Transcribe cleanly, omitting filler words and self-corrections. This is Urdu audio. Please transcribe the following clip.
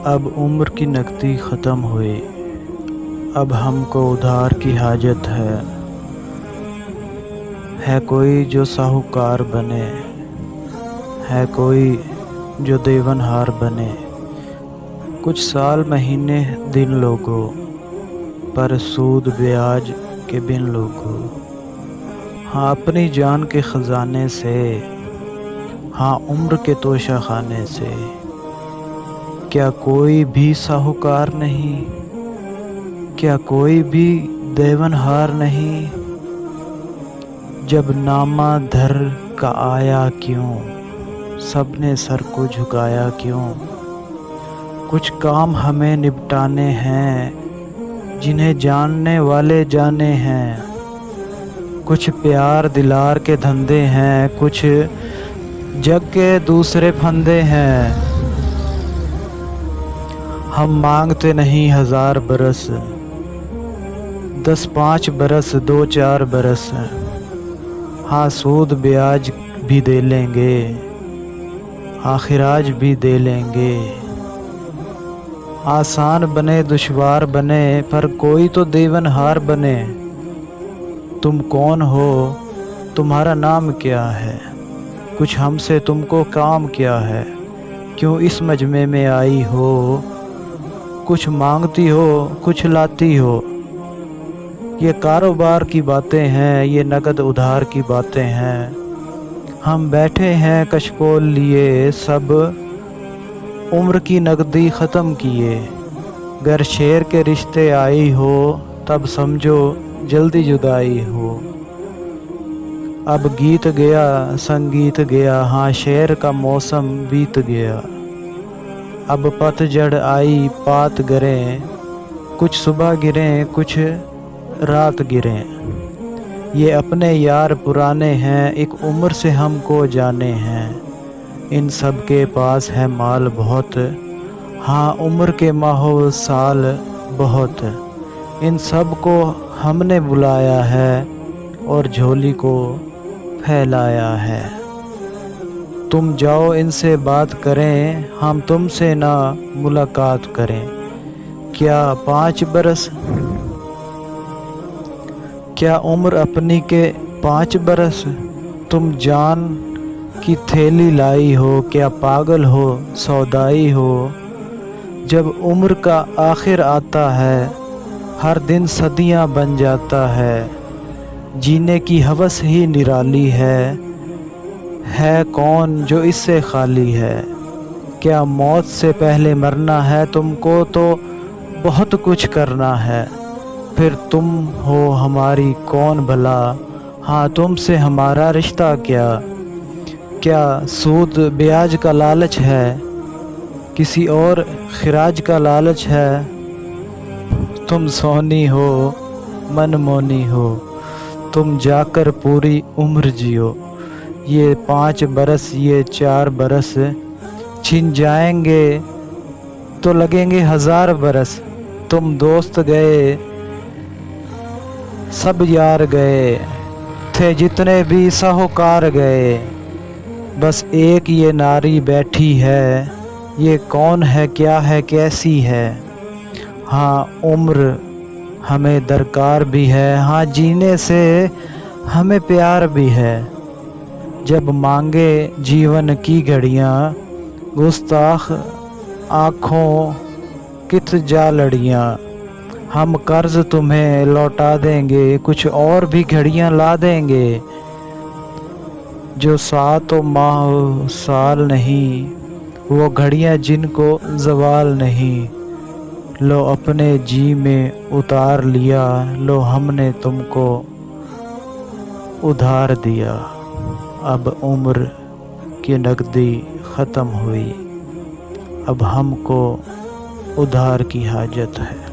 اب عمر کی نقدی ختم ہوئی، اب ہم کو ادھار کی حاجت ہے کوئی جو ساہوکار بنے، ہے کوئی جو دیون ہار بنے۔ کچھ سال مہینے دن لوگو، پر سود بیاج کے بن لوگو۔ ہاں اپنی جان کے خزانے سے، ہاں عمر کے توشہ خانے سے، کیا کوئی بھی ساہوکار نہیں، کیا کوئی بھی دیون ہار نہیں؟ جب نامہ دھر کا آیا کیوں، سب نے سر کو جھکایا کیوں؟ کچھ کام ہمیں نپٹانے ہیں، جنہیں جاننے والے جانے ہیں۔ کچھ پیار دلار کے دھندے ہیں، کچھ جگ کے دوسرے پھندے ہیں۔ ہم مانگتے نہیں 1000 برس، 10 5 برس 2 4 برس۔ ہاں سود بیاج بھی دے لیں گے، ہاں خراج بھی دے لیں گے۔ آسان بنے دشوار بنے، پر کوئی تو دیون ہار بنے۔ تم کون ہو، تمہارا نام کیا ہے، کچھ ہم سے تم کو کام کیا ہے؟ کیوں اس مجمع میں آئی ہو، کچھ مانگتی ہو کچھ لاتی ہو؟ یہ کاروبار کی باتیں ہیں، یہ نقد ادھار کی باتیں ہیں۔ ہم بیٹھے ہیں کشکول لیے، سب عمر کی نقدی ختم کیے۔ گر شیر کے رشتے آئی ہو، تب سمجھو جلدی جدائی ہو۔ اب گیت گیا سنگیت گیا، ہاں شعر کا موسم بیت گیا۔ اب پت جھڑ آئی پات گریں، کچھ صبح گریں کچھ رات گریں۔ یہ اپنے یار پرانے ہیں، ایک عمر سے ہم کو جانے ہیں۔ ان سب کے پاس ہے مال بہت، ہاں عمر کے ماہ و سال بہت۔ ان سب کو ہم نے بلایا ہے، اور جھولی کو پھیلایا ہے۔ تم جاؤ ان سے بات کریں، ہم تم سے نہ ملاقات کریں۔ کیا 5 برس، کیا عمر اپنی کے 5 برس؟ تم جان کی تھیلی لائی ہو، کیا پاگل ہو سودائی ہو؟ جب عمر کا آخر آتا ہے، ہر دن صدیاں بن جاتا ہے۔ جینے کی ہوس ہی نرالی ہے کون جو اس سے خالی ہے؟ کیا موت سے پہلے مرنا ہے تم کو، تو بہت کچھ کرنا ہے۔ پھر تم ہو ہماری کون بھلا، ہاں تم سے ہمارا رشتہ کیا؟ کیا سود بیاج کا لالچ ہے، کسی اور خراج کا لالچ ہے؟ تم سونی ہو من مونی ہو، تم جا کر پوری عمر جیو۔ یہ 5 برس یہ 4 برس چھن جائیں گے، تو لگیں گے 1000 برس۔ تم دوست گئے سب یار گئے، تھے جتنے بھی ساہوکار گئے۔ بس ایک یہ ناری بیٹھی ہے، یہ کون ہے کیا ہے کیسی ہے؟ ہاں عمر ہمیں درکار بھی ہے، ہاں جینے سے ہمیں پیار بھی ہے۔ جب مانگے جیون کی گھڑیاں، گستاخ آنکھوں کت جا لڑیاں۔ ہم قرض تمہیں لوٹا دیں گے، کچھ اور بھی گھڑیاں لا دیں گے۔ جو سات و ماہ و سال نہیں، وہ گھڑیاں جن کو زوال نہیں۔ لو اپنے جی میں اتار لیا، لو ہم نے تم کو ادھار دیا۔ اب عمر کی نقدی ختم ہوئی، اب ہم کو ادھار کی حاجت ہے۔